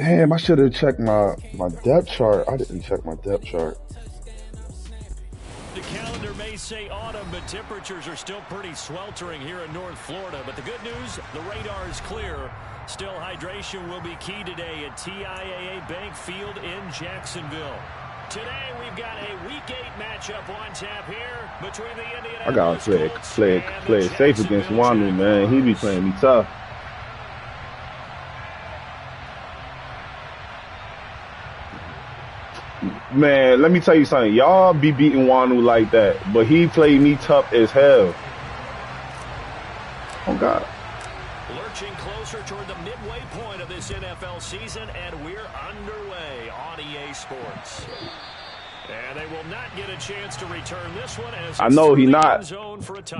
Damn, I should have checked my depth chart. I didn't check my depth chart. The calendar may say autumn, but temperatures are still pretty sweltering here in North Florida. But the good news, the radar is clear. Still, hydration will be key today at TIAA Bank Field in Jacksonville. Today, we've got a Week 8 matchup on tap here between the Indianapolis I gotta play Colts safe against Wanu, man. He be playing me tough. Man, let me tell you something. Y'all be beating Wanu like that, but he played me tough as hell. Oh, God. Lurching closer toward the midway point of this NFL season, and we're underway on EA Sports. And they will not get a chance to return this one as I know he not.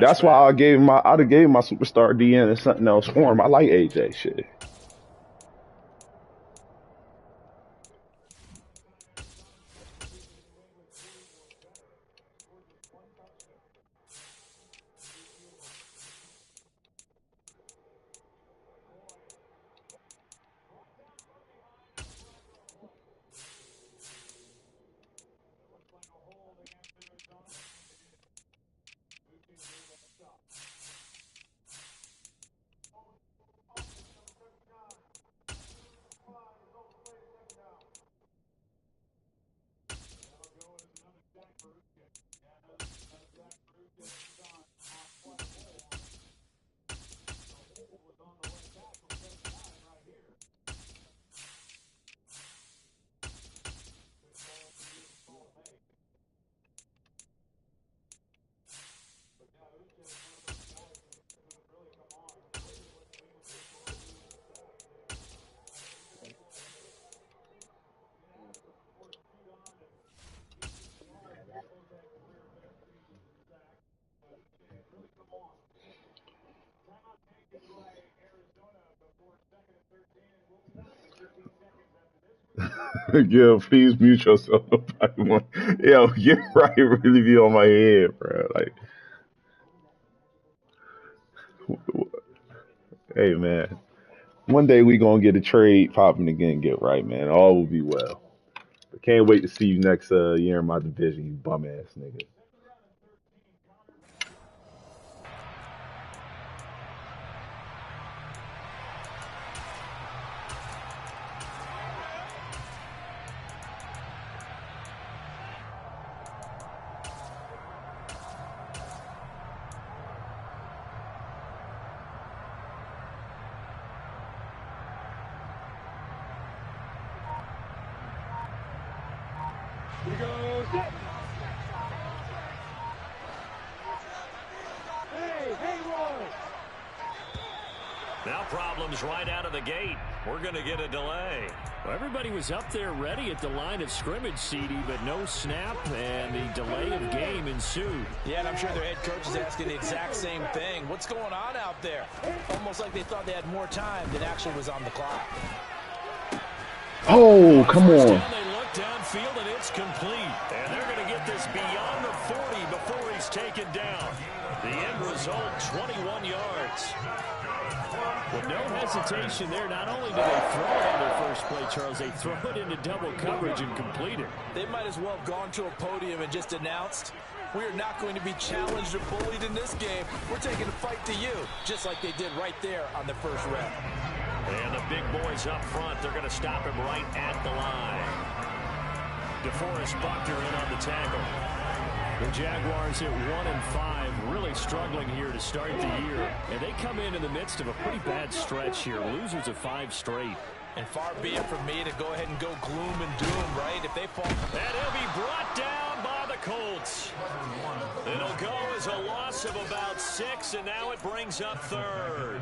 That's why I'd have gave my superstar DN and something else for him. I like AJ shit. Yo, please mute yourself. Yo, get right, really be on my head, bro. Like, hey, man. One day we gonna get a trade popping again. Get right, man. All will be well. I can't wait to see you next year in my division, you bum ass nigga. Now problems right out of the gate. We're going to get a delay. Well, everybody was up there ready at the line of scrimmage, CD, but no snap, and the delay of game ensued. Yeah, and I'm sure their head coach is asking the exact same thing. What's going on out there? Almost like they thought they had more time than actually was on the clock. Oh, come on. They look downfield, and it's complete. And they're going to get this beyond the 40 before he's taken down. The end result, 21 yards. With no hesitation there, not only do they throw it on their first play, Charles, they throw it into double coverage and complete it. They might as well have gone to a podium and just announced, we are not going to be challenged or bullied in this game. We're taking the fight to you, just like they did right there on the first rep. And the big boys up front, they're going to stop him right at the line. DeForest Buckner in on the tackle. The Jaguars at 1-5, really struggling here to start the year. And they come in the midst of a pretty bad stretch here. Losers of 5 straight. And far be it from me to go ahead and go gloom and doom, right? If they fall... And he'll be brought down by the Colts. It'll go as a loss of about 6, and now it brings up 3rd.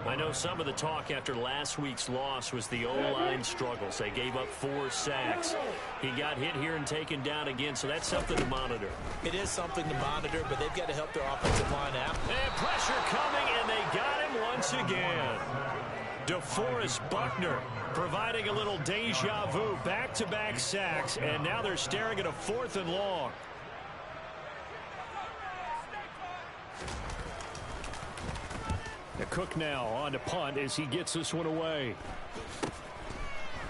I know some of the talk after last week's loss was the O-line struggles. They gave up 4 sacks. He got hit here and taken down again, so that's something to monitor. It is something to monitor, but they've got to help their offensive line out. And pressure coming, and they got him once again. DeForest Buckner providing a little deja vu, back-to-back sacks, and now they're staring at a 4th and long. The Cook now on to punt as he gets this one away.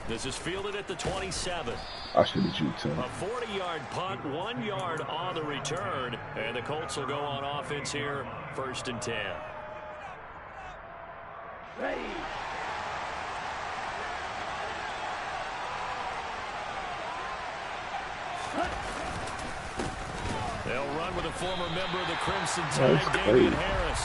This is fielded at the 27. I should have juked him. A 40-yard punt, 1 yard on the return. And the Colts will go on offense here, 1st and 10. Ready. They'll run with a former member of the Crimson Tide, Damian Harris.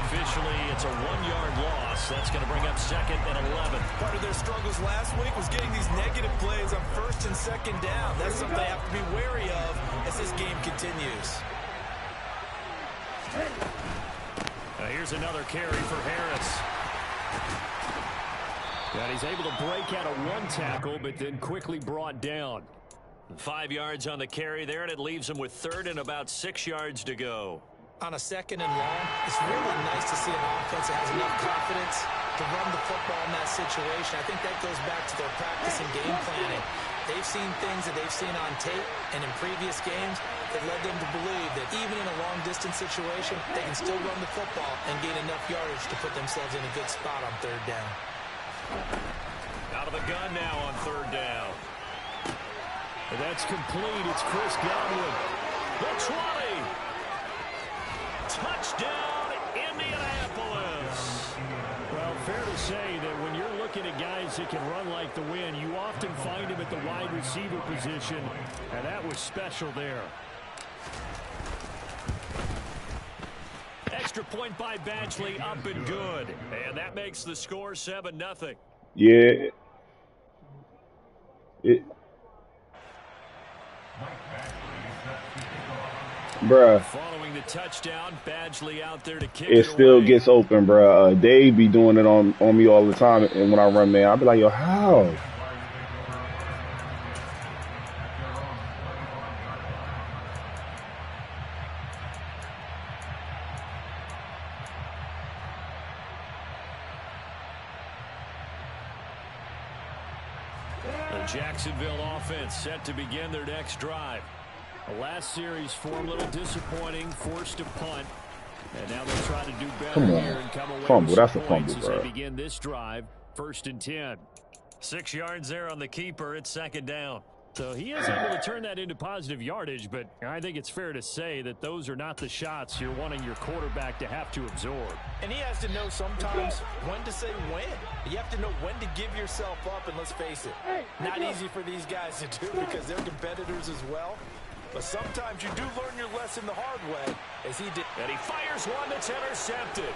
Officially, it's a 1-yard loss. That's going to bring up 2nd and 11. Part of their struggles last week was getting these negative plays on 1st and 2nd down. That's something they have to be wary of as this game continues. Now here's another carry for Harris. And he's able to break out of 1 tackle, but then quickly brought down. 5 yards on the carry there, and it leaves him with 3rd and about 6 yards to go. On a 2nd and long, it's really nice to see an offense that has enough confidence to run the football in that situation. I think that goes back to their practice and game planning. They've seen things that they've seen on tape and in previous games that led them to believe that even in a long-distance situation, they can still run the football and gain enough yardage to put themselves in a good spot on 3rd down. Out of the gun now on 3rd down. And that's complete. It's Chris Godwin. The 20. Touchdown, Indianapolis. Well, fair to say that when you're looking at guys that can run like the wind, you often find him at the wide receiver position, and that was special there. Extra point by Badgley, up and good. And that makes the score 7-0. Yeah. Bruh. Following the touchdown, Badgley out there to kick it still away. gets open, bruh. Dave be doing it on me all the time, and when I run, man, I'll be like, yo, how? The Jacksonville offense set to begin their next drive. The last series for them a little disappointing, forced to punt. And now they'll try to do better here and come away Fumble. with That's some a points fumble, as bro. they begin this drive, 1st and 10. 6 yards there on the keeper. It's 2nd down. So he is able to turn that into positive yardage, but I think it's fair to say that those are not the shots you're wanting your quarterback to have to absorb. And he has to know sometimes when to say when. You have to know when to give yourself up, and let's face it, not easy for these guys to do because they're competitors as well. But sometimes you do learn your lesson the hard way, as he did. And he fires one that's intercepted.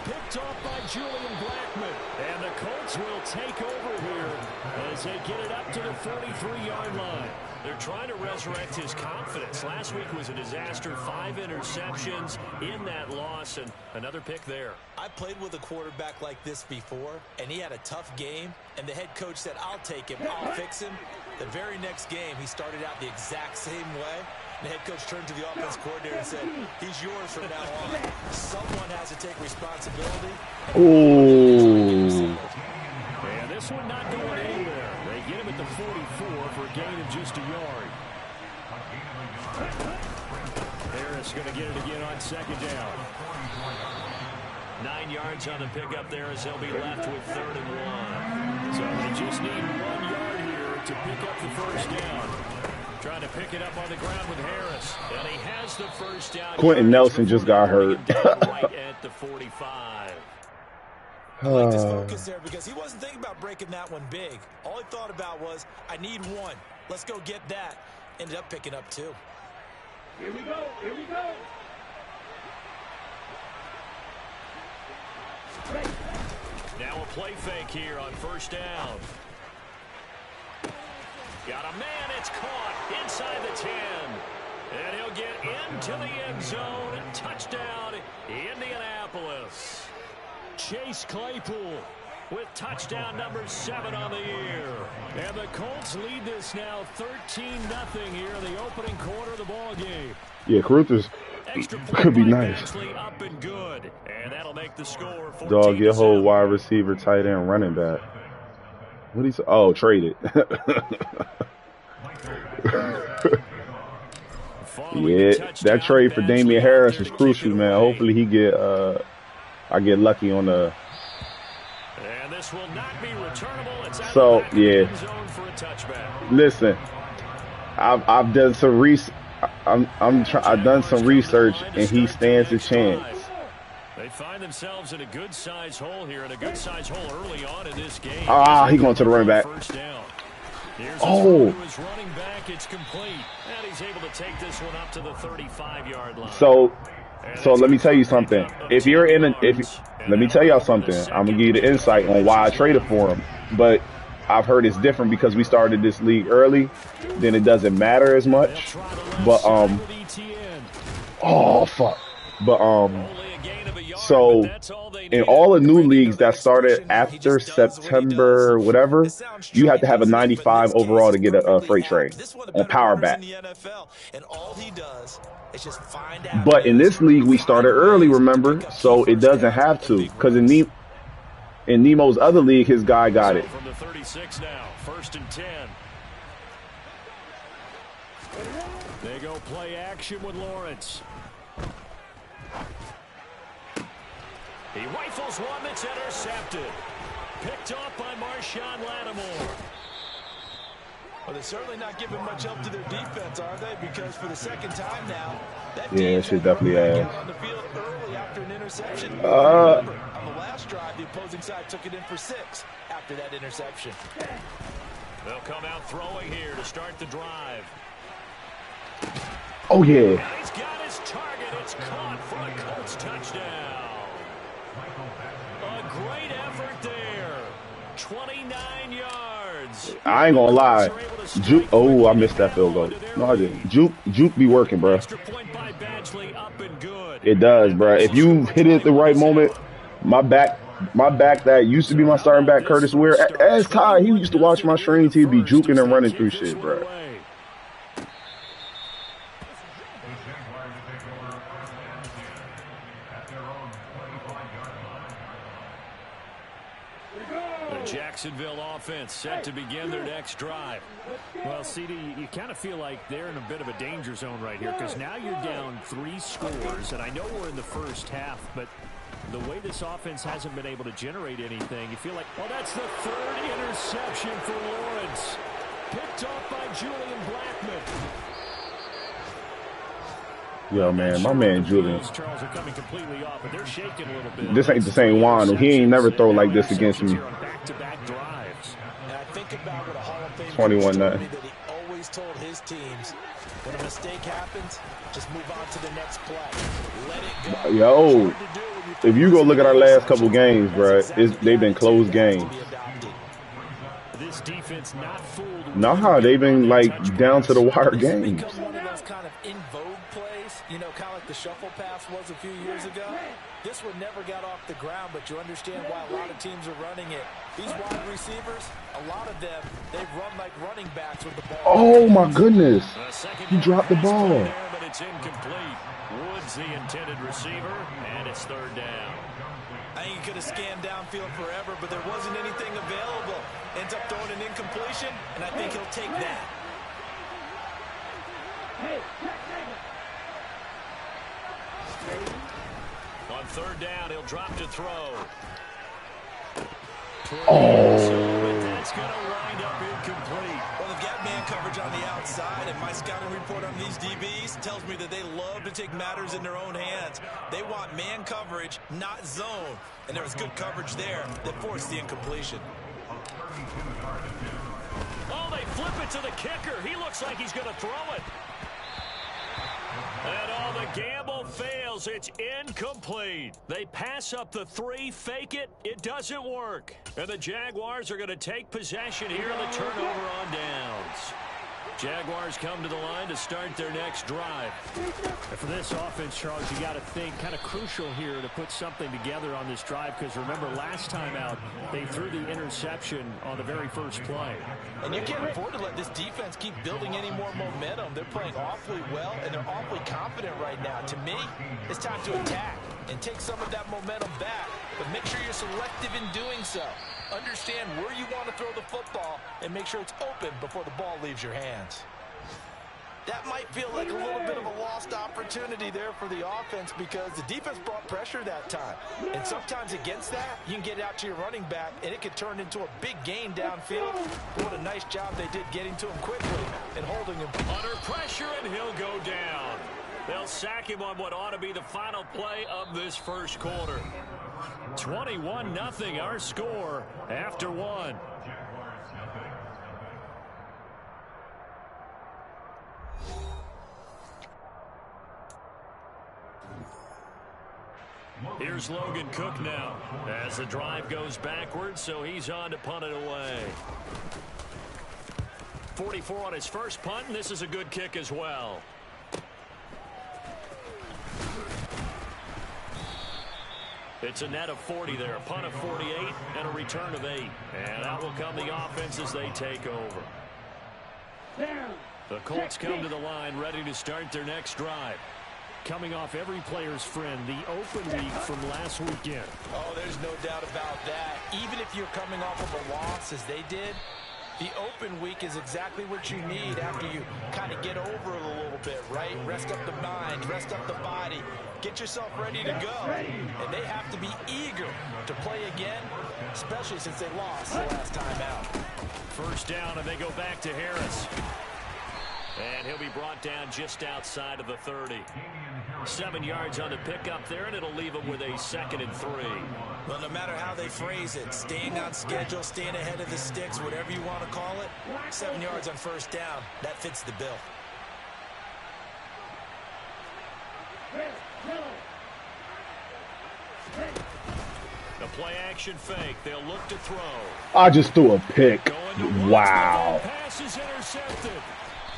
Picked off by Julian Blackman. And the Colts will take over here as they get it up to the 43-yard line. They're trying to resurrect his confidence. Last week was a disaster. 5 interceptions in that loss, and another pick there. I played with a quarterback like this before, and he had a tough game, and the head coach said, I'll take him, I'll fix him. The very next game, he started out the exact same way. The head coach turned to the offense coordinator and said, he's yours from now on. Someone has to take responsibility. Ooh. And this one not going anywhere. They get him at the 44 for a gain of just a yard. Harris going to get it again on 2nd down. 9 yards on the pickup there as they'll be left with 3rd and 1. So they just need 1 yard here to pick up the 1st down. Trying to pick it up on the ground with Harris. And he has the 1st down. Quentin Nelson just got hurt. Right at the 45. I liked his focus there because he wasn't thinking about breaking that one big. All he thought about was, I need 1. Let's go get that. Ended up picking up 2. Here we go. Here we go. Now a play fake here on 1st down. Got a man, it's caught inside the 10. And he'll get into the end zone. Touchdown, Indianapolis. Chase Claypool with touchdown number 7 on the year. And the Colts lead this now 13-0 here in the opening quarter of the ball game. Yeah, Caruthers could be nice. Up and good. And that'll make the score 14-7. Dog, your whole wide receiver, tight end, running back. What he say? Oh, traded. Yeah, that trade for Damian Harris was crucial, man. Hopefully he get I get lucky on the And this will not be returnable. It's out So, of the yeah. end zone for a touchback. Listen, I've done some research. I've done some research, and he stands a chance. They find themselves in a good size hole here, and a good size hole early on in this game. He going to the running back. First down. Here's his running back. It's complete, and he's able to take this one up to the 35-yard line. So let me tell you something. Let me tell y'all something. I'm gonna give you the insight on why I traded for him. But I've heard it's different because we started this league early. Then it doesn't matter as much. But so in all the new leagues that started after September, whatever, you have to have a 95 overall to get a freight train on power back. But in this league, we started early, remember? So it doesn't have to. Because in Nemo's other league, his guy got it. From the 36 now, 1st and 10. They go play action with Lawrence. He rifles one that's intercepted. Picked off by Marshawn Lattimore. Well, they're certainly not giving much help to their defense, are they? Because for the second time now, that shit definitely has. on the field early after an interception. On the last drive, the opposing side took it in for 6 after that interception. They'll come out throwing here to start the drive. Oh, yeah. He's got his target. It's caught for a Colts touchdown. A great effort there. 29 yards. I ain't gonna lie. Juke. Oh, I missed that field goal. No, I didn't. Juke be working, bro. It does, bro. If you hit it at the right moment, my back that used to be my starting back, Curtis Ware. As Ty, he used to watch my streams. He'd be juking and running through shit, bro. Jacksonville offense set to begin their next drive. Well, CD, you kind of feel like they're in a bit of a danger zone right here because now you're down 3 scores, and I know we're in the first half, but the way this offense hasn't been able to generate anything, you feel like, well, that's the 3rd interception for Lawrence. Picked off by Julian Blackman. Yo, man, my man Julian. Charles are coming completely off, but they're shaking a little bit. This ain't the same Juan. He ain't never throw like this against me. Back-to-back drives. And I think about what a Hall of Fame 21-9. that he always told his teams, when a mistake happens, just move on to the next play. Let it go. Yo, if you go look at our last couple games, bro, they've been close games. This defense not fooled. Nah, they've been like down to the wire games. One of those kind of in vogue plays, you know, kind of like the shuffle pass was a few years ago. This one never got off the ground, but you understand why a lot of teams are running it. These wide receivers, a lot of them, they've run like running backs with the ball. Oh my goodness, he dropped the ball. There, but it's incomplete. Woods the intended receiver, and it's 3rd down. I think he could have scanned downfield forever, but there wasn't anything available. Ends up throwing an incompletion, and I think he'll take that. On 3rd down, he'll drop to throw. That's going to wind up incomplete. Well, they've got man coverage on the outside, and my scouting report on these DBs tells me that they love to take matters in their own hands. They want man coverage, not zone. And there was good coverage there that forced the incompletion. Oh, they flip it to the kicker. He looks like he's going to throw it. And all the gamble fails. It's incomplete. They pass up the 3, fake it. It doesn't work. And the Jaguars are going to take possession here in the turnover on downs. Jaguars come to the line to start their next drive. And for this offense, Charles, you got to think kind of crucial here to put something together on this drive because remember last time out they threw the interception on the very first play. And you can't afford to let this defense keep building any more momentum. They're playing awfully well and they're awfully confident right now. To me, it's time to attack and take some of that momentum back, but make sure you're selective in doing so. Understand where you want to throw the football and make sure it's open before the ball leaves your hands. that might feel like a little bit of a lost opportunity there for the offense because the defense brought pressure that time. And sometimes against that, you can get out to your running back, and it could turn into a big gain downfield. What a nice job they did getting to him quickly and holding him. Under pressure, and he'll go down. They'll sack him on what ought to be the final play of this first quarter. 21-0, our score after one. Here's Logan Cook now as the drive goes backwards, so he's on to punt it away. 44 on his first punt, and this is a good kick as well. It's a net of 40 there, a punt of 48 and a return of 8. And out will come the offense as they take over. The Colts come to the line ready to start their next drive. Coming off every player's friend, the open week from last weekend. Oh, there's no doubt about that. Even if you're coming off of a loss as they did, the open week is exactly what you need after you kind of get over it a little bit, right? Rest up the mind, rest up the body, get yourself ready to go. And they have to be eager to play again, especially since they lost the last time out. First down, and they go back to Harris. And he'll be brought down just outside of the 30. 7 yards on the pickup there, and it'll leave him with a 2nd and 3. Well, no matter how they phrase it, staying on schedule, staying ahead of the sticks, whatever you want to call it, 7 yards on first down, that fits the bill. The play action fake. They'll look to throw. I just threw a pick. Wow. Pass is intercepted.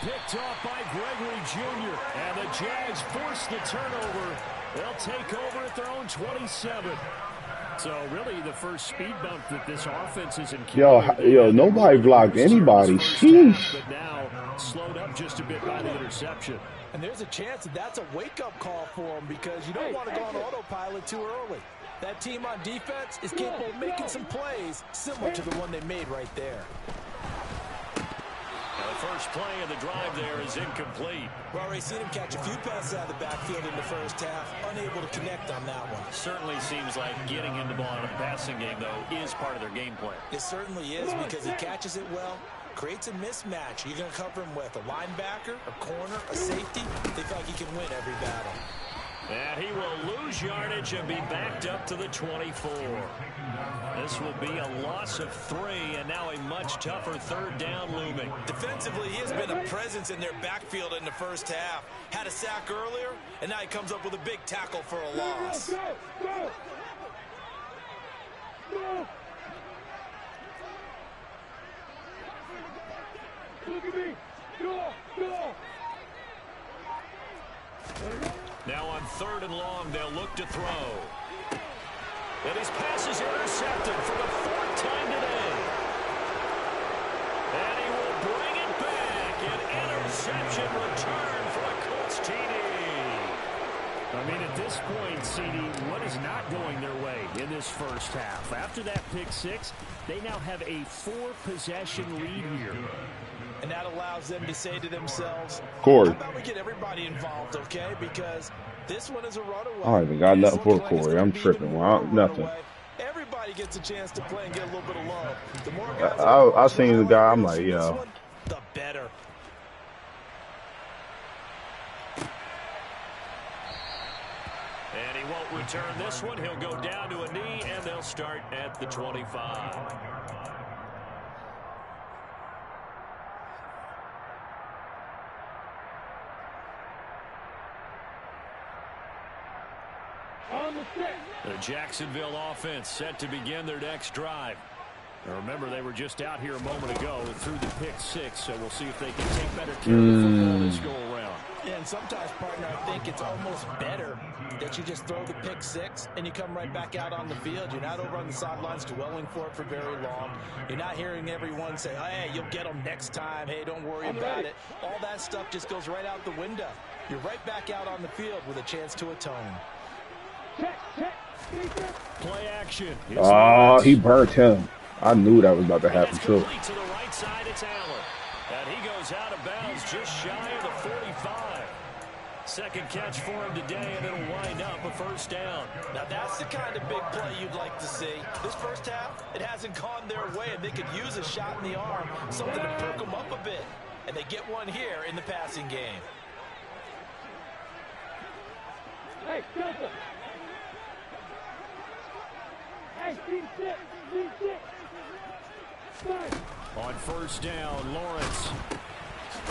Picked off by Gregory Jr. And the Jags force the turnover. They'll take over at their own 27. So really the first speed bump that this offense is encountered. Yo, nobody blocked anybody. Sheesh. But now slowed up just a bit by the interception. And there's a chance that that's a wake-up call for them because you don't want to go on autopilot too early. That team on defense is capable of making some plays similar to the one they made right there. The first play of the drive there is incomplete. We've already seen him catch a few passes out of the backfield in the first half, unable to connect on that one. Certainly seems like getting him the ball in a passing game, though, is part of their game plan. It certainly is because he catches it well, creates a mismatch. You're going to cover him with a linebacker, a corner, a safety. They feel like he can win every battle. And he will lose yardage and be backed up to the 24. This will be a loss of 3, and now a much tougher third down looming. Defensively, he has been a presence in their backfield in the first half. Had a sack earlier, and now he comes up with a big tackle for a loss. Look at me. Go. Now on 3rd and long, they'll look to throw. And his pass is intercepted for the 4th time today. And he will bring it back. An interception return for a Colts TD. I mean, at this point, CD, what is not going their way in this first half? After that pick 6, they now have a 4-possession lead here. And that allows them to say to themselves, Corey. how about we get everybody involved, okay? Because this one is a runaway. I don't even got nothing for Corey. I'm tripping. Nothing. Everybody gets a chance to play and get a little bit of love. The more guys I seen the guy. I'm like, yo. The better. And he won't return this one. He'll go down to a knee, and they'll start at the 25. The Jacksonville offense set to begin their next drive. Now remember, they were just out here a moment ago through the pick 6, so we'll see if they can take better care of the football this go around. And sometimes, partner, I think it's almost better that you just throw the pick 6 and you come right back out on the field. You're not over on the sidelines dwelling for it for very long. You're not hearing everyone say, hey, you'll get them next time. Hey, don't worry about it. All that stuff just goes right out the window. You're right back out on the field with a chance to atone. Play action. Oh, he burnt him. I knew that was about to happen, too. To the right side, it's Allen. And he goes out of bounds just shy of the second catch for him today, and it'll wind up a first down. Now that's the kind of big play you'd like to see. This first half, it hasn't gone their way, and they could use a shot in the arm, something to perk them up a bit. And they get one here in the passing game. Hey, Delta. Hey, team six. On first down, Lawrence.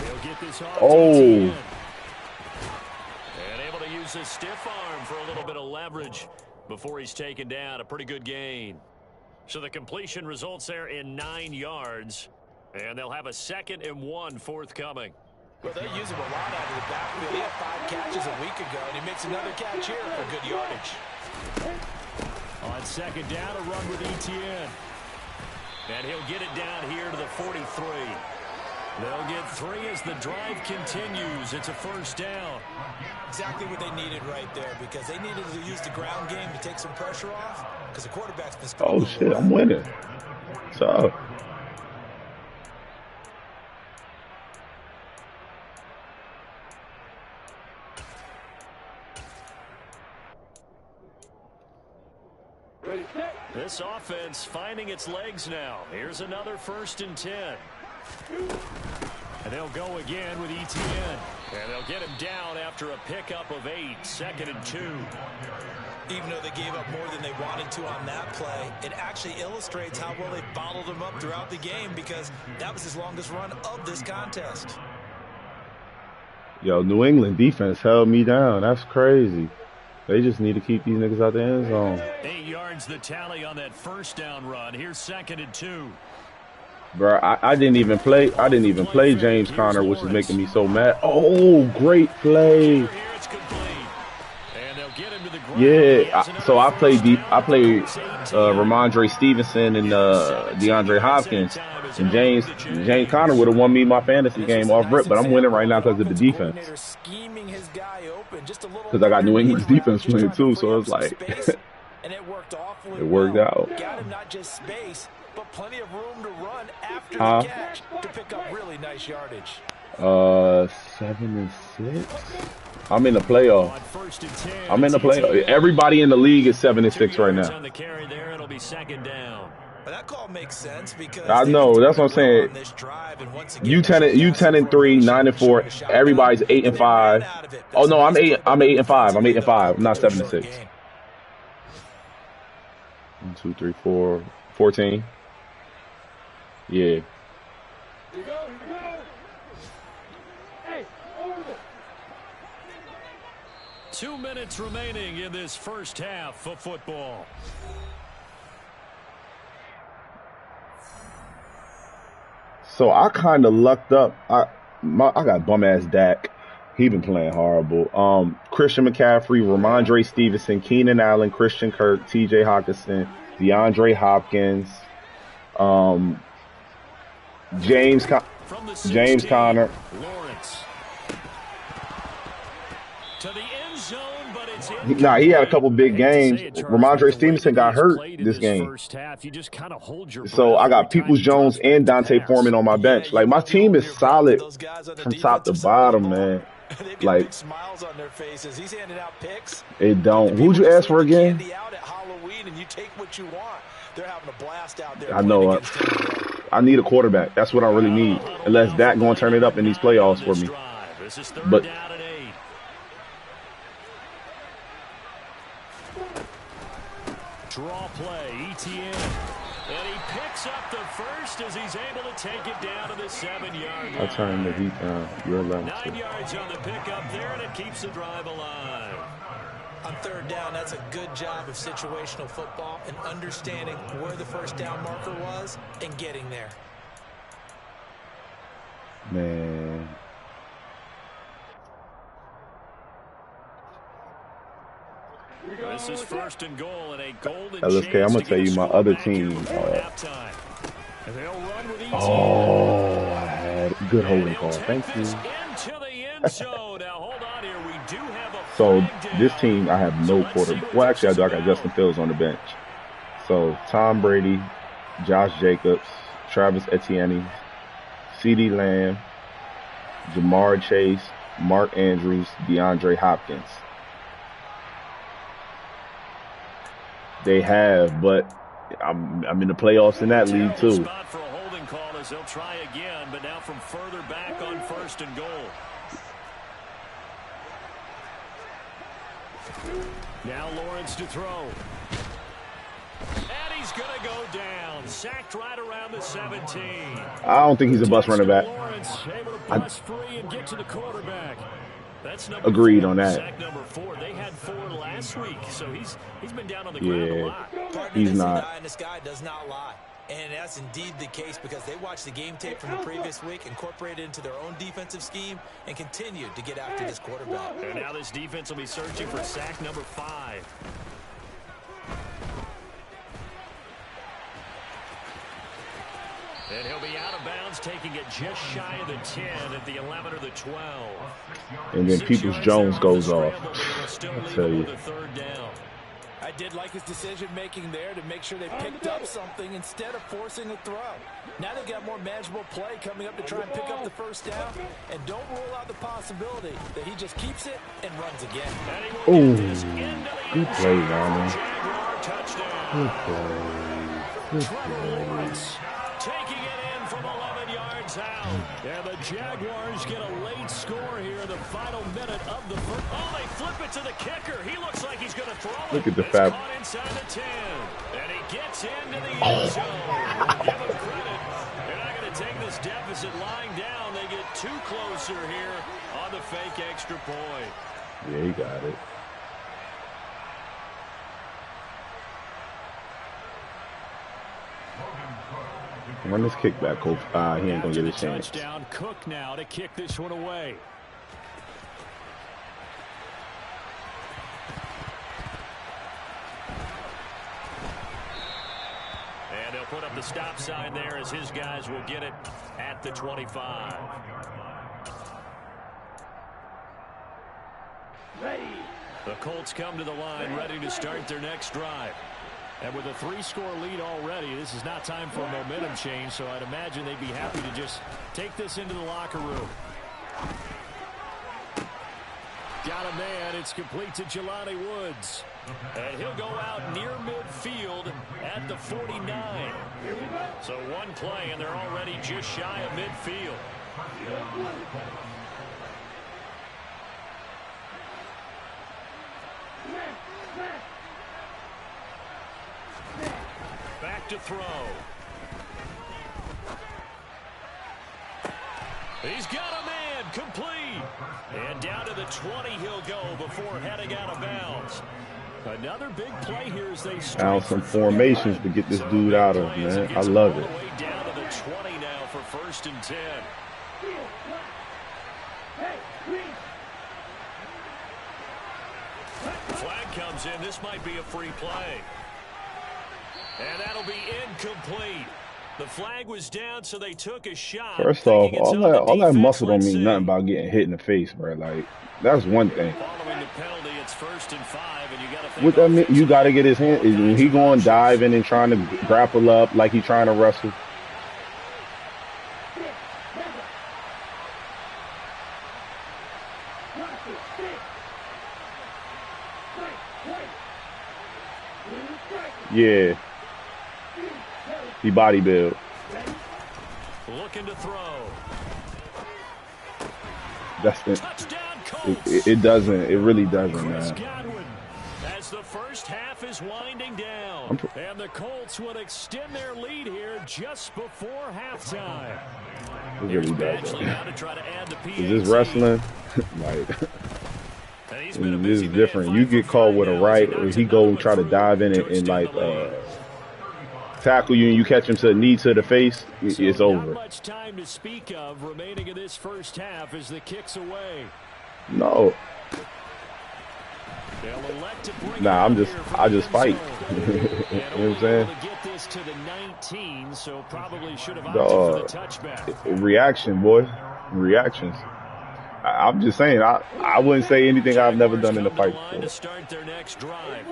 He'll get this off. Oh. And able to use his stiff arm for a little bit of leverage before he's taken down. A pretty good gain. So the completion results there in 9 yards. And they'll have a 2nd and 1 forthcoming. Well, they use him a lot out of the backfield. He had 5 catches a week ago, and he makes another catch here for good yardage. On 2nd down, a run with Etienne. And he'll get it down here to the 43. They'll get 3 as the drive continues. It's a first down. Exactly what they needed right there, because they needed to use the ground game to take some pressure off, because the quarterback's been struggling. Oh, shit, I'm winning. So. This offense finding its legs now. Here's another 1st and 10. And they'll go again with Etienne. And they'll get him down after a pickup of 8. 2nd and 2. Even though they gave up more than they wanted to on that play, it actually illustrates how well they bottled him up throughout the game, because that was his longest run of this contest. Yo, New England defense held me down. That's crazy. They just need to keep these niggas out the end zone. 8 yards the tally on that first down run. Here's 2nd and 2. Bro, I didn't even play. I didn't even play James Conner, which is making me so mad. Oh, great play. Yeah, so I played Ramondre Stevenson and DeAndre Hopkins, and James Conner would have won me my fantasy game off rip, but I'm winning right now because of the defense. Because I got New England's defense playing too, so it's like it worked out. Got him not just space, but plenty of room to run after the catch to pick up really nice yardage. 7 and 6. I'm in the playoff. I'm in the playoff. Everybody in the league is 7 and 6 right now. That call makes sense, because I know, that's what I'm saying. You 10 and 3, 9 and 4. Everybody's 8 and 5. Oh no, I'm 8 and 5. I'm 8 and 5. I'm not 7 and 6. 1, 2, 3, 4, 14. Yeah. 2 minutes remaining in this first half of football. So I kind of lucked up. I got bum ass Dak. He been playing horrible. Christian McCaffrey, Ramondre Stevenson, Keenan Allen, Christian Kirk, T.J. Hawkinson, DeAndre Hopkins, James Conner. Lawrence to the end zone, but it's Nah, he had a couple big games. Ramondre Stevenson got hurt this game. So I got Peoples-Jones and Dante Foreman on my bench. Like, my team is solid from top to bottom, man. Like, smiles on their faces. He's handing out picks. It don't. Who'd you ask for again? They're having a blast out there. I know. I need a quarterback. That's what I really need. Unless Dak going to turn it up in these playoffs for me. But draw play, Etienne. And he picks up the first as he's able to take it down to the 7-yard line. I'll turn the heat down. You're allowed 9 yards on the pickup there, and it keeps the drive alive. On third down, that's a good job of situational football and understanding where the first down marker was and getting there. Man. This is first and goal and a golden LSK, I'm going to tell you my other team. Oh, I had a good holding call. Thank you. So this team, I have no quarterback. Well, actually, I do. I got Justin Fields on the bench. So Tom Brady, Josh Jacobs, Travis Etienne, CeeDee Lamb, Jamar Chase, Mark Andrews, DeAndre Hopkins. They have, but I'm in the playoffs in that league too. Spot for a holding call as they'll try again, but now from further back on 1st and goal. Now Lawrence to throw. And he's going to go down. Sacked right around the 17. I don't think he's a bust running back. Lawrence able to press free and get to the quarterback. That's Agreed 4, on that. Sack number 4. They had 4 last week, so he's been down on the ground a lot. He's not. And this guy does not lie. And that's indeed the case because they watched the game tape from the previous week, incorporated it into their own defensive scheme, and continued to get after this quarterback. And now this defense will be searching for sack number 5. And he'll be out of bounds, taking it just shy of the 10 at the 11 or the 12. And then Peoples-Jones goes off. I tell you. I did like his decision-making there to make sure they picked up something instead of forcing a throw. Now they've got more manageable play coming up to try and pick up the first down. And don't rule out the possibility that he just keeps it and runs again. Oh, good play, man. Good play. Good play. Taking it in from 11 yards out. And the Jaguars get a late score here in the final minute of the first. Oh, they flip it to the kicker. He looks like he's going to throw it. Look at the It's fab. caught inside the 10. And he gets into the end zone. Give him credit. They're not going to take this deficit lying down. They get 2 closer here on the fake extra point. Yeah, he got it. Run this kickback, Coach. He ain't gonna get a chance. Touchdown. Cook now to kick this one away. And they'll put up the stop sign there as his guys will get it at the 25. Ready. The Colts come to the line ready to start their next drive. And with a 3-score lead already, this is not time for a momentum change, so I'd imagine they'd be happy to just take this into the locker room. Got a man. It's complete to Jelani Woods. And he'll go out near midfield at the 49. So one play, and they're already just shy of midfield. Back to throw. He's got a man, complete. And down to the 20 he'll go before heading out of bounds. Another big play here as they Found some formations to get this dude out of, man. I love it. Down to the 20 now for 1st and 10. Flag comes in. This might be a free play. And that'll be incomplete. The flag was down, so they took a shot. First off, all that muscle don't mean nothing about getting hit in the face, bro. Like, that's one thing. Following the penalty, it's 1st and 5, and you got to think what that mean? You got to get his hand. When he going diving and trying to grapple up like he's trying to wrestle. Yeah. He body build. Looking to throw. That's it. It doesn't. It really doesn't, man. As the first half is winding down, and the Colts would extend their lead here just before halftime. It really doesn't. Is Is this wrestling? Like, this is different. You get caught with a right, or he go try to dive in and like tackle you, and you catch him to the knee to the face. It's over. Not much time to speak of remaining in this first half as the kicks away. No. Nah, I just fight. You know what I'm saying? Get this to the 19, so probably should have opted for the touchback. Reaction, boy. Reactions. I'm just saying, I wouldn't say anything I've never done in a fight before. To start their next drive.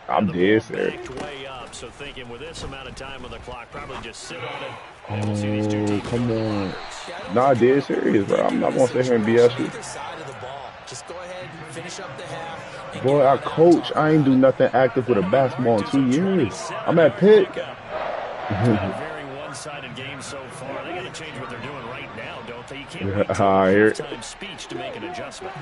I'm dead serious. Way up, so thinking with this amount of time on the clock, probably just sit on it. Oh, come on. Nah, dead serious, bro. I'm not going to sit here and BS you. Just go ahead and finish up the half. Boy, I coach. I ain't do nothing active with a basketball in 2 years. I'm at Pitt. Very one-sided game so far. They got to change what they're doing right now, don't they? You can't wait till halftime speech to make an adjustment.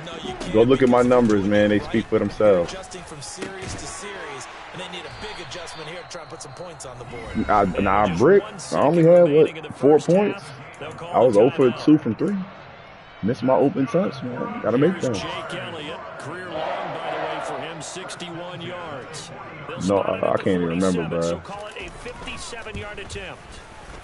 Go look at my numbers, man. They speak for themselves. Adjusting from series to series, and they need a big adjustment here to try and put some points on the board. I bricked. I only had, what, 4 points? I was 0 for 2 from 3. Missed my open touch, man. Gotta make them. Jake Elliott, career long, by the way, for him, 61 yards. No, I can't even remember, bro. So call it a 57-yard attempt.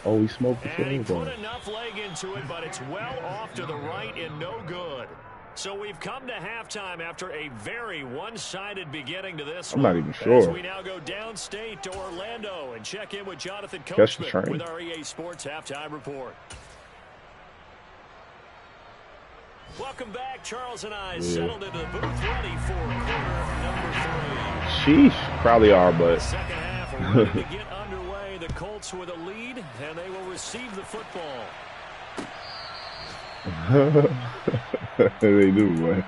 Oh, he smoked the And he field put enough leg into it, but it's well off to the right and no good. So we've come to halftime after a very one-sided beginning to this I'm one. not even sure. As we now go downstate to Orlando and check in with Jonathan Coachman with our EA Sports Halftime Report. Welcome back. Charles and I settled into the booth ready for quarter number 3. Sheesh, probably are, but Second half, we're ready to get underway. The Colts with a lead, and they will receive the football. they do, man.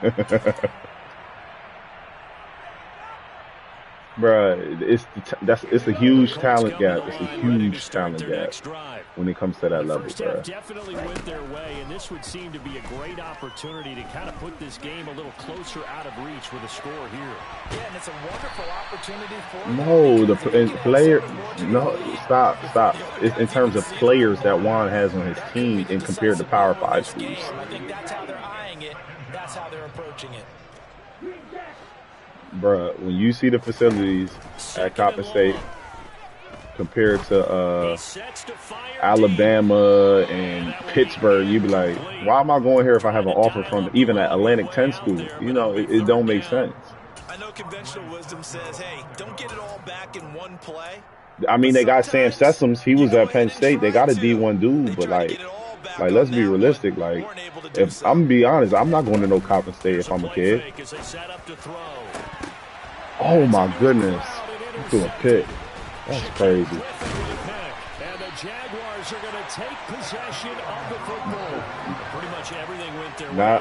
Bruh, it's a huge talent gap. It's a huge talent gap when it comes to that level, bruh. Definitely went their way, and this would seem to be a great opportunity to kind of put this game a little closer out of reach with a score here. Yeah, and it's a wonderful opportunity for No, the player. No, stop. It's in terms of players that Juan has on his team and compared to Power 5 schools. I think that's how they're eyeing it. That's how they're approaching it. Bruh, when you see the facilities at Coppin State compared to Alabama and Pittsburgh, you be like, why am I going here if I have an offer from even an Atlantic 10 school? You know, it don't make sense. I know conventional wisdom says, hey, don't get it all back in one play. I mean, they got Sam Sessoms. He was at Penn State. They got a D1 dude, but like let's be realistic. Like, if I'm gonna be honest, I'm not going to no Coppin State if I'm a kid. Oh my goodness, to a pick. That's crazy. And the Jaguars are going to take possession of the football. Pretty much everything went their way.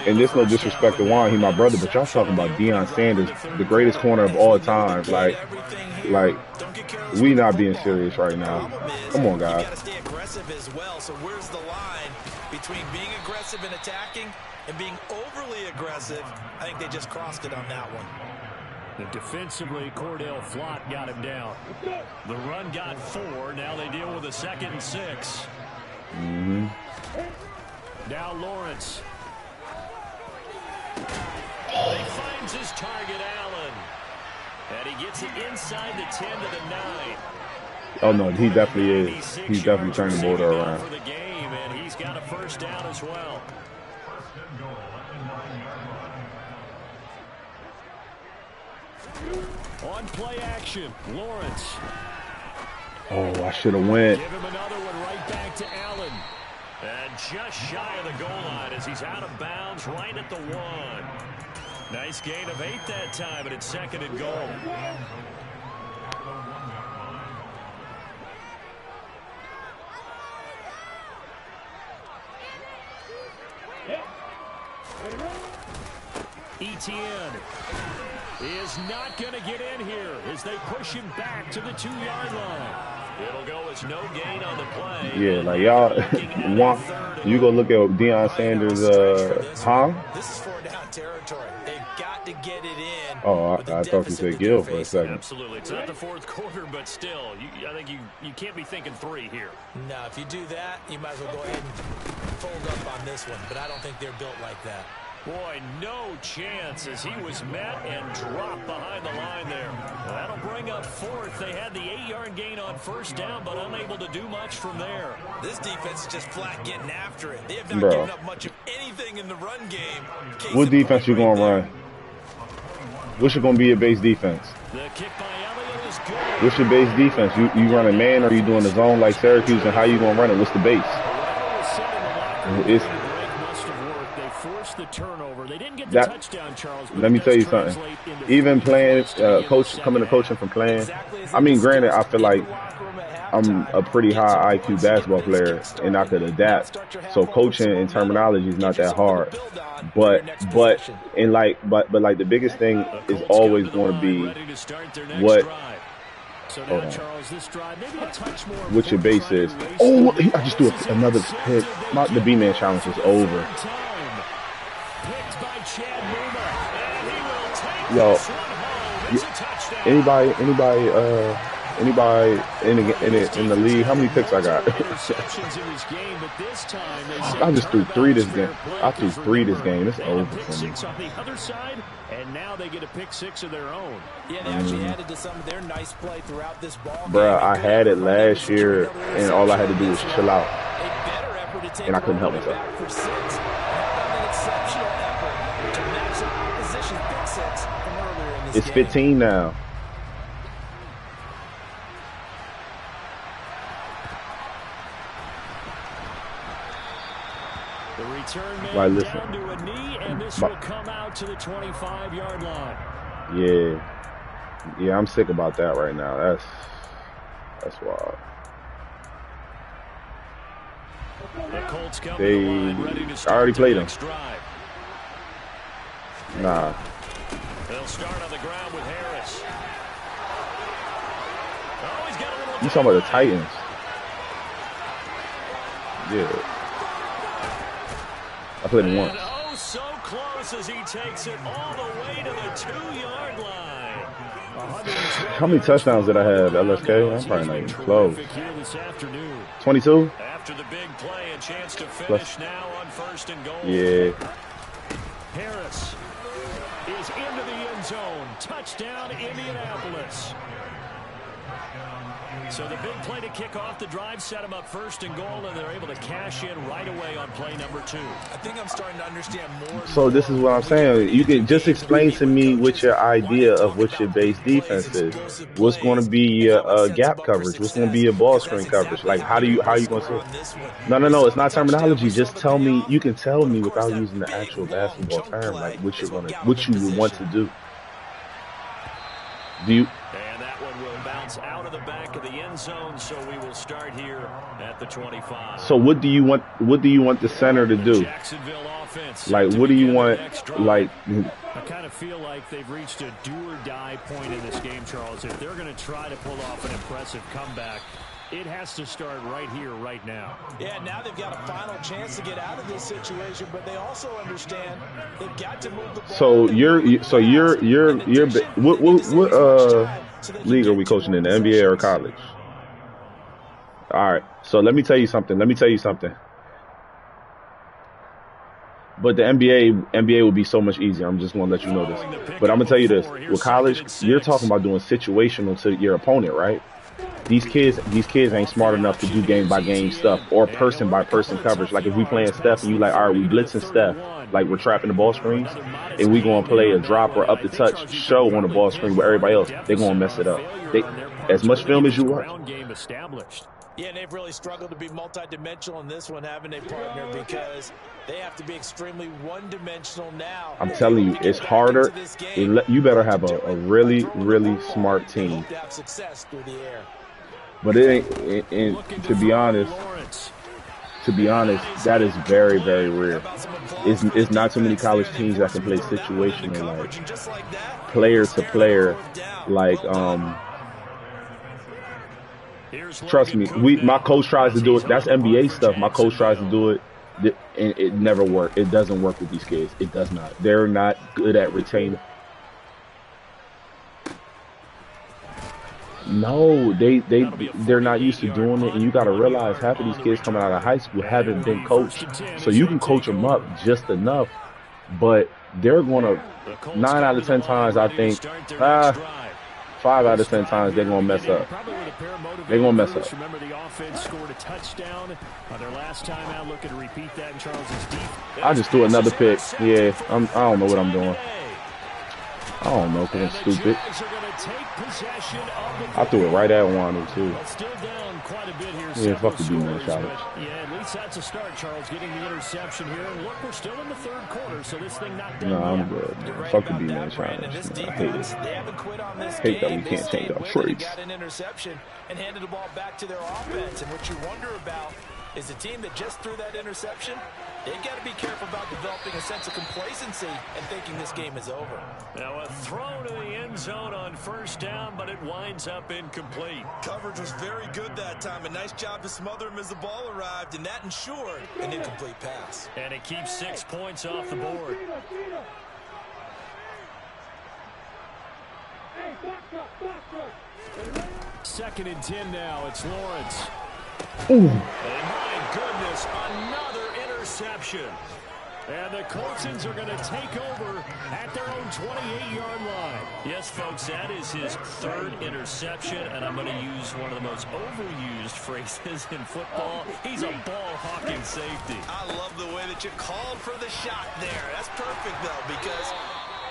And this no disrespect to Juan, he my brother, but y'all talking about Deion Sanders, the greatest corner of all time. Like we not being serious right now. Come on, guys. You got to stay aggressive as well. So where's the line between being aggressive and attacking and being overly aggressive? I think they just crossed it on that one. And defensively, Cordell Flott got him down. The run got 4. Now they deal with a 2nd and 6. Now Lawrence. He finds his target, Allen. And he gets it inside the 10 to the 9. Oh, no, he definitely is. He's definitely turning the ball around. For the game, and he's got a first down as well. On play action, Lawrence. Oh, I should have went. Give him another one right back to Allen. And just shy of the goal line as he's out of bounds right at the 1. Nice gain of 8 that time, but it's 2nd and goal. Etienne is not going to get in here as they push him back to the 2-yard line. It'll go as no gain on the play. Yeah, like y'all want you go look at Deion Sanders, This is 4 down territory. They've got to get it in. Oh, I thought you said Gill for a second. Absolutely. It's not the 4th quarter, but still, I think you can't be thinking 3 here. No, if you do that, you might as well go ahead and fold up on this one. But I don't think they're built like that. Boy, no chance as he was met and dropped behind the line there. That'll bring up 4th. They had the 8-yard gain on 1st down, but unable to do much from there. This defense is just flat getting after it. They have not given up much of anything in the run game. What defense you going to run? What's going to be your base defense? The kick by Elliott is good. What's your base defense? You running man or are you doing the zone like Syracuse, and how you going to run it? What's the base? The turnover They didn't get the that. touchdown, Charles. Let me tell you something. Even playing, coming to coaching from playing. I mean, granted, I feel like I'm a pretty high IQ basketball player and I could adapt. So coaching and terminology is not that hard. But like the biggest thing is always going to be what. Hold on. What your base is. Oh, I just threw another pick. The B-man challenge is over. Yo, anybody in the league? How many picks I got? I just threw 3 this game. I threw 3 this game. It's over for me. And now they get a pick 6 of their own. Yeah, they actually added to some of their nice play throughout this ball. Bruh, I had it last year, and all I had to do was chill out, and I couldn't help myself. It's 15 now. The return man Right, listen. down to a knee, and this will come out to the 25-yard line. Yeah, I'm sick about that right now. That's wild. The Colts come They to the line, ready to start already played the them. next drive. Nah. They'll start on the ground with Harris. Oh, he's got a little You talking about the Titans? Yeah. I played him once. And oh, so close as he takes it all the way to the 2-yard line. How many touchdowns did I have, LSK? I'm probably not even close. 22? After the big play, a chance to finish Plus. now on 1st and goal. Yeah. Harris is into the end zone. Touchdown, Indianapolis. So the big play to kick off the drive set them up 1st and goal, and they're able to cash in right away on play number 2. I think I'm starting to understand more. So this is what I'm saying. You can just explain to me what your idea of what your base defense is. What's going to be your gap coverage? What's going to be your ball screen coverage? Like how you going to say it? No. It's not terminology. Just tell me. You can tell me without using the actual basketball term, like what you would want to do. Do you? And that one will bounce out of the back of the end zone, so we will start here at the 25. So what do you want? What do you want the center to do? Jacksonville offense. Like what do you want? Like I kind of feel like they've reached a do-or-die point in this game, Charles. If they're going to try to pull off an impressive comeback, it has to start right here, right now. Yeah, now they've got a final chance to get out of this situation, but they also understand they've got to move the ball. So you're what league are we coaching in, the NBA or college? All right. So let me tell you something. But the NBA will be so much easier. I'm just going to let you know this. But I'm going to tell you this. With college, you're talking about doing situational to your opponent, right? These kids ain't smart enough to do game-by-game stuff or person-by-person coverage. Like, if we playing Steph and you like, all right, we blitzing Steph, like we're trapping the ball screens, and we going to play a drop or up the touch show on the ball screen with everybody else, they're going to mess it up. As much film as you watch. Yeah, and they've really struggled to be multidimensional in this one, haven't they, partner? Because they have to be extremely one-dimensional now. I'm telling you, it's harder. You better have a really, really smart team. But it ain't. And to be honest, that is very, very rare. It's not too many college teams that can play situational, like player to player, like Trust me, my coach tries to do it. That's NBA stuff. My coach tries to do it, and it never works. It doesn't work with these kids. It does not. They're not good at retaining. No, they're not used to doing it, and you got to realize half of these kids coming out of high school haven't been coached. So you can coach them up just enough, but they're gonna 9 out of 10 times, I think. 5 out of 10 times they're gonna mess up. They're gonna mess up. Remember, the offense scored a touchdown their last time out. Looking to repeat that in Charles's deep. I just threw another pick. Yeah, I don't know what I'm doing. I don't know because I'm stupid. I threw it right at Wanu, too. Still down quite a bit here. Yeah, fuck the B-man challenge. Yeah, at least that's a start, Charles, getting the interception here. And look, we're still in the third quarter, so this thing not done No, I'm yet. good. Right Fuck the about B-man that, challenge. Brandon. This I hate defense, it. they haven't quit on this Hate that game. we They can't change stayed our with it and traits. got an interception and handed the ball back to their offense. And what you wonder about is the team that just threw that interception, they've got to be careful about developing a sense of complacency and thinking this game is over. Now a throw to the end zone on first down, but it winds up incomplete. Coverage was very good that time. A nice job to smother him as the ball arrived, and that ensured an incomplete pass. And it keeps 6 points off the board. Second and 10 now. It's Lawrence. Ooh. And my goodness, another interception. And the Coltsons are going to take over at their own 28-yard line. Yes, folks, that is his third interception, and I'm going to use one of the most overused phrases in football. He's a ball-hawking safety. I love the way that you called for the shot there. That's perfect, though, because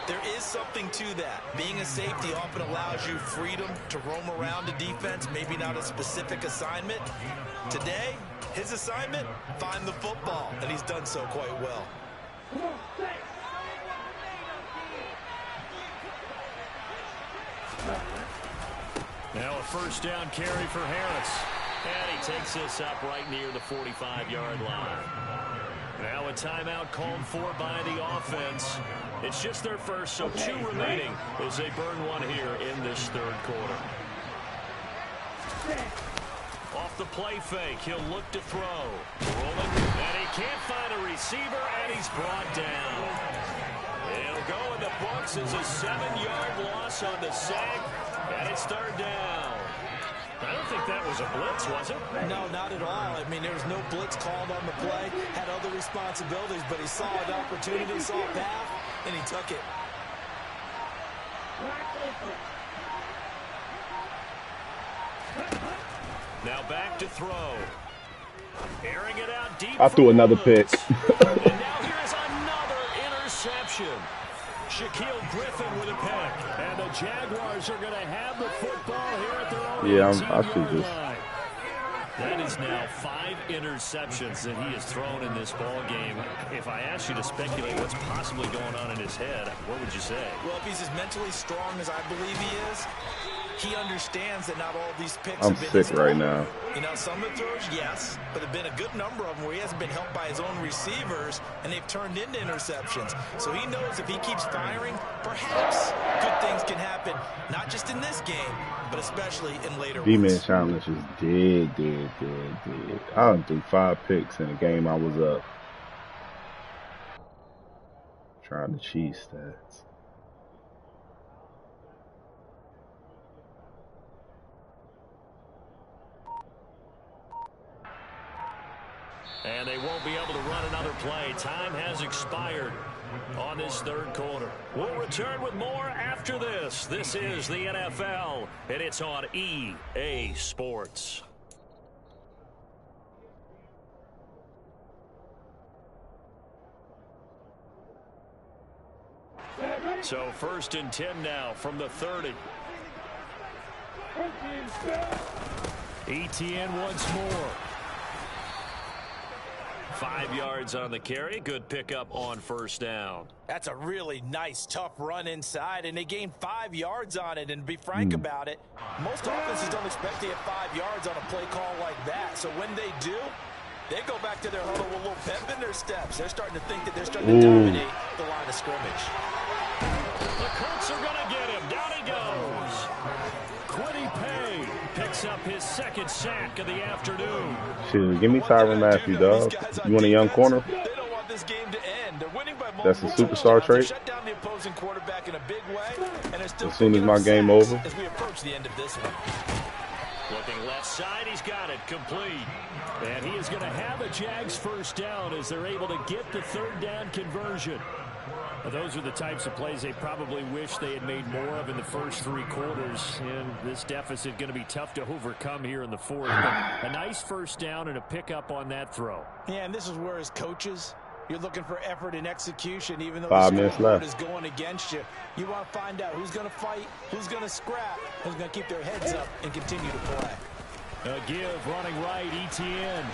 there is something to that. Being a safety often allows you freedom to roam around the defense, maybe not a specific assignment. Today, his assignment, find the football, and he's done so quite well. Now a first down carry for Harris. And he takes this up right near the 45-yard line. Now a timeout called for by the offense. It's just their first, so 2 remaining as they burn one here in this third quarter. Off the play fake, he'll look to throw. Rolling, and he can't find a receiver, and he's brought down. He'll go in the books as a 7-yard loss on the sack, and it's third down. I don't think that was a blitz, was it? No, not at all. I mean, there was no blitz called on the play, had other responsibilities, but he saw an opportunity, saw a path, and he took it. Now back to throw. Airing it out deep. I threw another pick. And now here's another interception. Shaquille Griffin with a pick. And the Jaguars are going to have the football here at their own 18-yard line. That is now 5 interceptions that he has thrown in this ball game. If I asked you to speculate what's possibly going on in his head, what would you say? Well, if he's as mentally strong as I believe he is, he understands that not all of these picks I'm have been sick right now. You know, some of the throws, yes, but there have been a good number of them where he hasn't been helped by his own receivers, and they've turned into interceptions. So he knows if he keeps firing, perhaps good things can happen, not just in this game, but especially in later ones. B-man challenge is dead. I done threw 5 picks in a game I was up. Trying to cheat stats. And they won't be able to run another play. Time has expired on this third quarter. We'll return with more after this. This is the NFL, and it's on EA Sports. So first and 10 now from the 30. ETN once more. 5 yards on the carry. Good pickup on first down. That's a really nice, tough run inside, and they gained 5 yards on it. And to be frank about it, most offenses don't expect to get 5 yards on a play call like that. So when they do, they go back to their huddle with a little pep in their steps. They're starting to think that they're starting to dominate the line of scrimmage. The Colts are going to get him. Down he goes. Quiddy Pay picks up his second sack of the afternoon. Shit, give me Tyrann Mathieu, dog. You want a young corner? They don't want this game to end. They're winning by That's a superstar trait. Shut down the opposing quarterback in a big way, and they're still As soon as my game over. as we approach the end of this one. Looking left side, he's got it complete. And he is going to have a Jags first down as they're able to get the third down conversion. Well, those are the types of plays they probably wish they had made more of in the first 3 quarters. And this deficit going to be tough to overcome here in the fourth. But a nice first down and a pickup on that throw. Yeah, and this is where his coaches You're looking for effort and execution, even though 5 the minutes scoreboard left. is going against you. You want to find out who's going to fight, who's going to scrap, who's going to keep their heads up and continue to play. A give running right, ETN.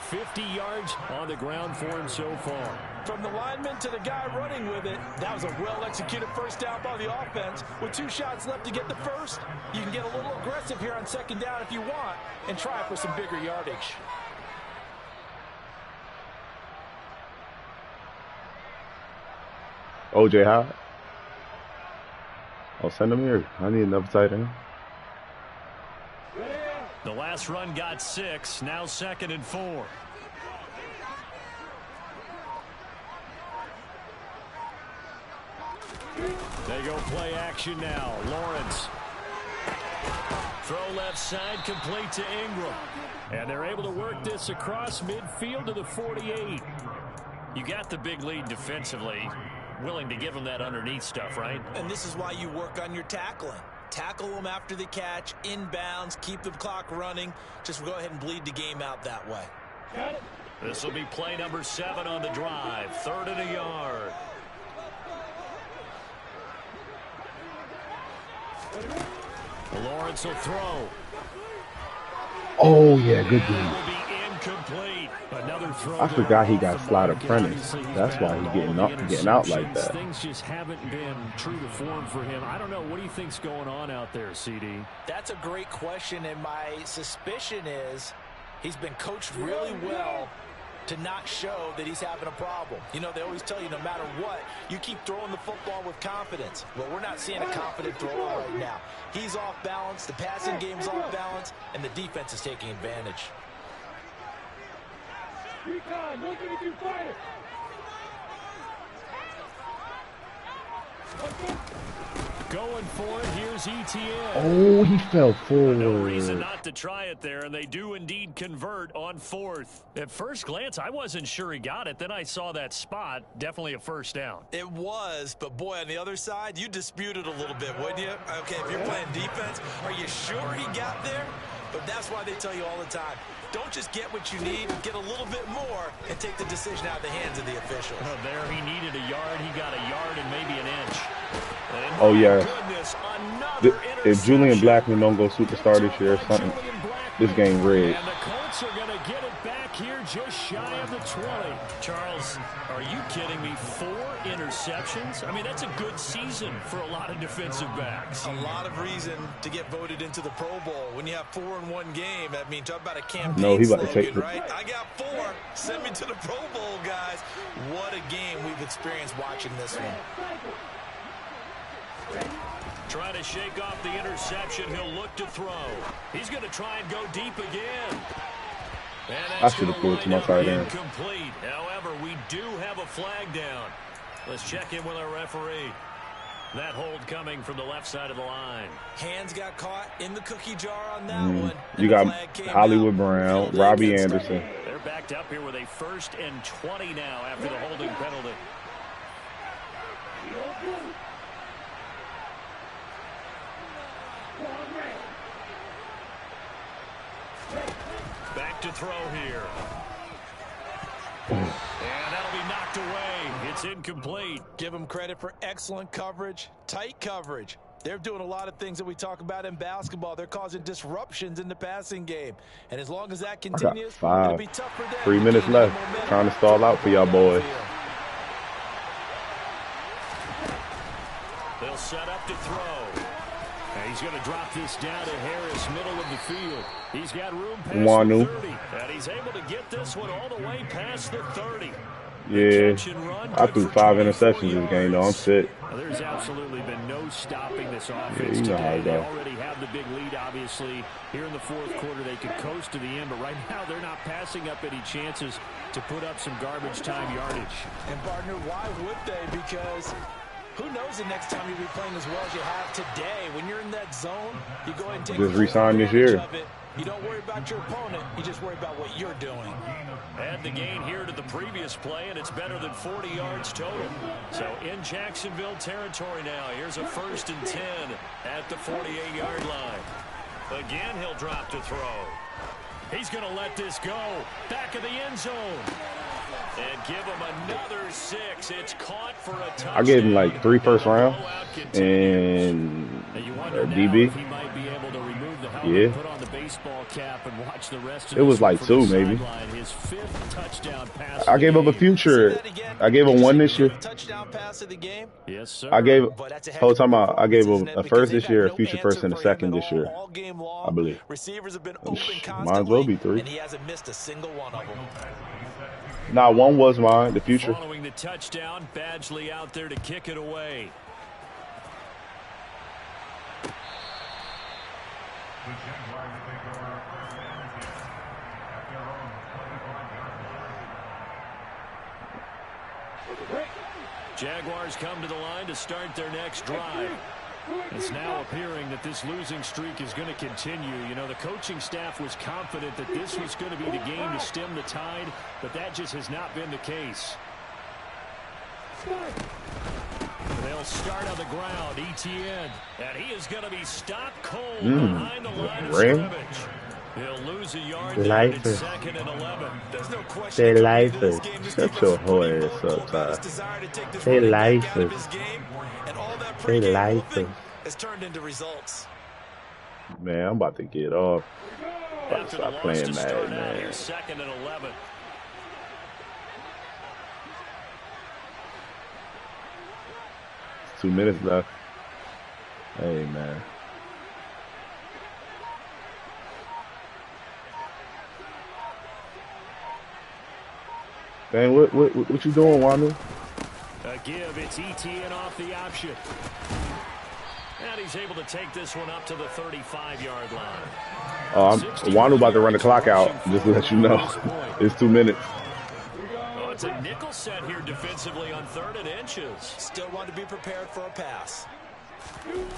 50 yards on the ground for him so far. From the lineman to the guy running with it, that was a well-executed first down by the offense. With 2 shots left to get the first, you can get a little aggressive here on second down if you want and try for some bigger yardage. OJ Howard. I'll send him here. I need another tight end. The last run got 6. Now 2nd and 4. They go play action now. Lawrence. Throw left side, complete to Ingram. And they're able to work this across midfield to the 48. You got the big lead defensively. Willing to give them that underneath stuff, right? And this is why you work on your tackling. Tackle them after the catch, inbounds, keep the clock running. Just go ahead and bleed the game out that way. This will be play number 7 on the drive. 3rd and a yard. Lawrence will throw. Oh, yeah, good dude. Will be incomplete. Another throw. I forgot he got slot apprentice. That's why he's getting out like that. Things just haven't been true to form for him. I don't know. What do you think's going on out there, CD? That's a great question, and my suspicion is he's been coached really well to not show that he's having a problem. You know, they always tell you no matter what, you keep throwing the football with confidence. Well, we're not seeing a confident thrower right now. He's off balance, the passing game's off balance, and the defense is taking advantage. Recon, looking at you, fighter. Going for it. Here's ETN. Oh, he fell No reason forward. not to try it there, and they do indeed convert on 4th. At first glance, I wasn't sure he got it. Then I saw that spot. Definitely a first down. It was, but boy, on the other side, you dispute it a little bit, wouldn't you? Okay, if you're playing defense, are you sure he got there? But that's why they tell you all the time, don't just get what you need, get a little bit more, and take the decision out of the hands of the officials. Oh, there he needed a yard. He got a yard and maybe an inch. And Oh, yeah. goodness, another If Julian interception. Blackman don't go superstar this year, something, this game rigged. And the Colts are going to get it back here just shy of the 20. Charles, are you kidding me? 4 interceptions? I mean, that's a good season for a lot of defensive backs. A lot of reason to get voted into the Pro Bowl. When you have 4 in one game, I mean, talk about a campaign No, he about to slogan, take the- right? I got 4. Send me to the Pro Bowl, guys. What a game we've experienced watching this one. Trying to shake off the interception. He'll look to throw. He's going to try and go deep again. And I that's should have gonna threw it to my wind up tight end. incomplete. However, we do have a flag down. Let's check in with our referee. That hold coming from the left side of the line. Hands got caught in the cookie jar on that one. You And got the flag came Hollywood out. Brown, Held Robbie against Anderson. They're backed up here with a 1st and 20 now after the holding penalty. Back to throw here. And that'll be knocked away. It's incomplete. Give them credit for excellent coverage, tight coverage. They're doing a lot of things that we talk about in basketball. They're causing disruptions in the passing game. And as long as that I got continues, 5. it'll be tough for them. 3 to minutes gain that left. momentum Trying to stall out for y'all boys. They'll set up to throw. And he's going to drop this down to Harris, middle of the field. He's got room past Wanu. the 30. And he's able to get this one all the way past the 30. Yeah, Catch and run, I good threw for 5 24 interceptions this game, though. I'm yards. sick. Well, there's absolutely been no stopping this offense Yeah, you know how today. it They go. already have the big lead, obviously. Here in the 4th quarter, they could coast to the end, but right now they're not passing up any chances to put up some garbage time yardage. And, partner, why would they? Because who knows the next time you'll be playing as well as you have today. When you're in that zone, you go ahead and take Just full re-sign this advantage year. of it. You don't worry about your opponent. You just worry about what you're doing. Add the gain here to the previous play, and it's better than 40 yards total. So in Jacksonville territory now. Here's a 1st and 10 at the 48-yard line. Again, he'll drop to throw. He's going to let this go. Back of the end zone. And give him another 6. It's caught for a touchdown. I gave him like 3 first round and DB. Yeah. Put on the baseball cap and watch the rest of it was like 2 maybe. His 5th touchdown pass. I gave him a future. I gave him 1 this year. Touchdown pass of the game. Yes, sir. I gave whole time I gave him a first this year, a future first, and a second this year. I believe. Receivers have been open might as well be 3. and he hasn't missed a single one of them. Nah, 1 was mine. The future. Following the touchdown, Badgley out there to kick it away. Jaguars come to the line to start their next drive. It's now appearing that this losing streak is going to continue. You know, the coaching staff was confident that this was going to be the game to stem the tide, but that just has not been the case. They'll start on the ground. Etienne, and he is going to be stopped cold behind the line of scrimmage. He'll lose a yard there in 2nd and 11. There's no question. They lifers. Shut your whole ass up, Ty. They lifers. They lifers. It's turned into results. Man, I'm about to get off. About to stop playing Madden, man. 2nd and 11. It's 2 minutes left. Hey, man. Dang, what you doing, Wanda? A give, it's Etienne off the option. And he's able to take this one up to the 35-yard line. Wanda about to run the clock out, just to let you know. It's 2 minutes. Oh, it's a nickel set here defensively on 3rd and inches. Still want to be prepared for a pass.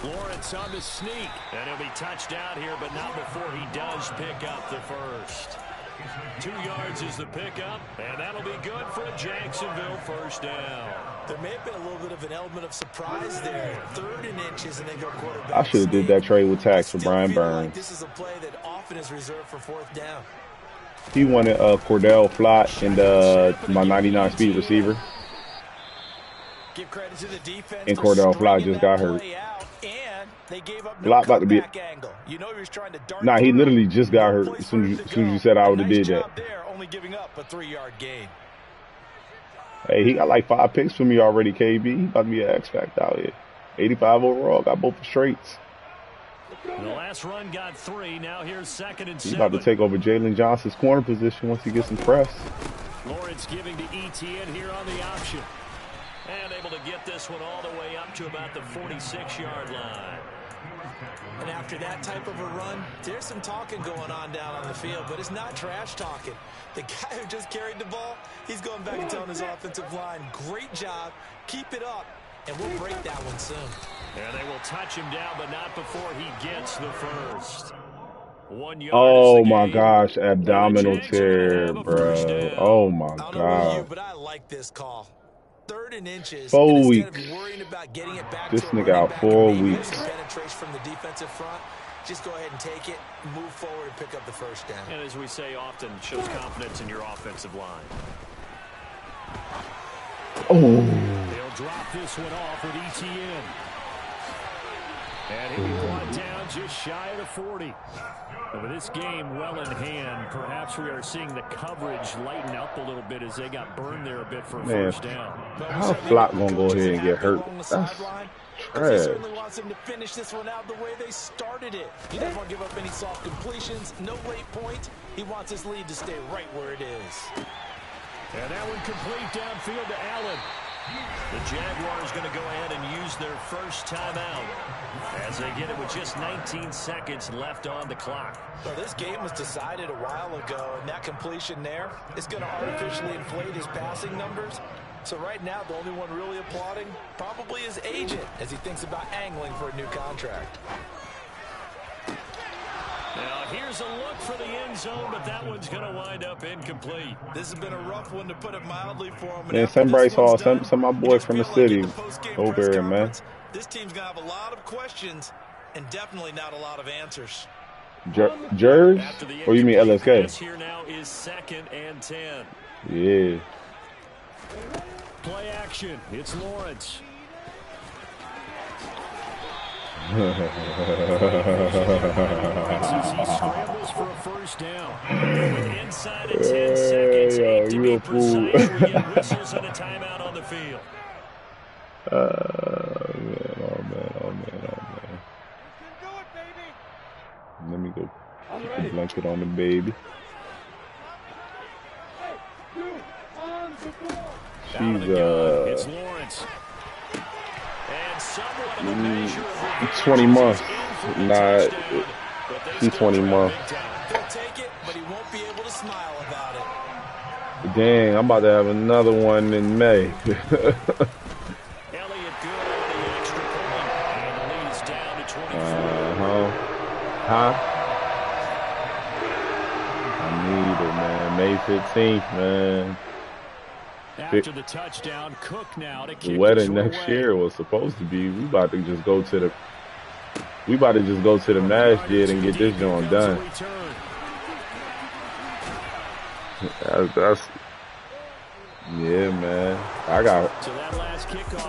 Lawrence on the sneak. And he'll be touched out here, but not before he does pick up the first. 2 yards is the pickup, and that'll be good for a Jacksonville first down. There may have been a little bit of an element of surprise there. 3rd and inches, and they go quarterback. I should have did that trade with tax for Brian Burns. Like this is a play that often is reserved for 4th down. He wanted Cordell Flott and my 99 speed receiver. Give credit to the defense. And Cordell Flott just got hurt. Flott about to be. You know he was trying to dart. Nah, he literally just got hurt as soon as you said I would have did that. Only giving up a 3-yard gain. Hey, he got like 5 picks for me already, KB. He about to be an X Factor out here. 85 overall. Got both the straights. The last run got 3. Now here's 2nd and 7. He's about to take over Jalen Johnson's corner position once he gets some press. Lawrence giving to Etienne here on the option. And able to get this one all the way up to about the 46-yard line. And after that type of a run, there's some talking going on down on the field, but it's not trash talking. The guy who just carried the ball, he's going back and telling his offensive line, great job, keep it up, and we'll break that one soon. And they will touch him down, but not before he gets the first. 1 yard. Oh my gosh, abdominal tear, bro. Oh my God. God. But I like this call. 3rd and inches. 4 weeks. About getting it back this nigga out 4 weeks. Penetration from the defensive front. Just go ahead and take it, move forward, and pick up the first down. And as we say often, shows confidence in your offensive line. Oh. They'll drop this one off with Etienne. And he'll be brought down just shy of the 40. And with this game well in hand, perhaps we are seeing the coverage lighten up a little bit as they got burned there a bit for a first down. How Flott gonna go ahead and get hurt? That's trash. He certainly wants them to finish this one out the way they started it. He doesn't want to give up any soft completions, no late point. He wants his lead to stay right where it is. And that one complete downfield to Allen. The Jaguars going to go ahead and use their first timeout as they get it with just 19 seconds left on the clock. Well, this game was decided a while ago, and that completion there is going to artificially inflate his passing numbers. So right now, the only one really applauding probably his agent as he thinks about angling for a new contract. Now, here's a look for the end zone, but that one's going to wind up incomplete. This has been a rough one to put it mildly for him. Man, some Bryce Hall, some of my boys from the city over here, man. This team's going to have a lot of questions and definitely not a lot of answers. Jers? Or you mean LSK? Here now is 2nd and 10. Yeah. Play action. It's Lawrence. He scrambles for a first down. With inside of 10 seconds, to be precise, we get whistles and a timeout on the field. Man. Let me go keep the blanket on the baby. She's It's Lawrence. And somewhat of a measure of 20 months. Not she's 20 months. He'll take it, but he won't be able to smile about it. Dang, I'm about to have another one in May. Elliott good on the extra point. And the lead is down to 24. Huh? I need it, man. May 15th, man. After the touchdown, Cook now to kick The wedding it next short year was supposed to be. We about to just go to the masjid and get this joint done. That's yeah, man. I got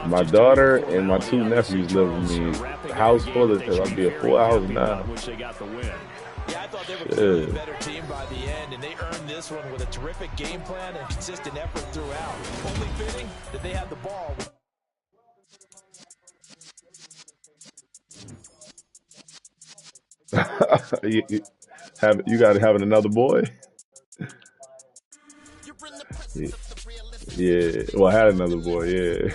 my daughter and my 2 nephews live with me. The house full of I'll be a full house now. Yeah, I thought they were clearly the better team by the end, and they earned this one with a terrific game plan and consistent effort throughout. Only fitting that they had the ball. You got having another boy? Yeah. Well, I had another boy. Yeah.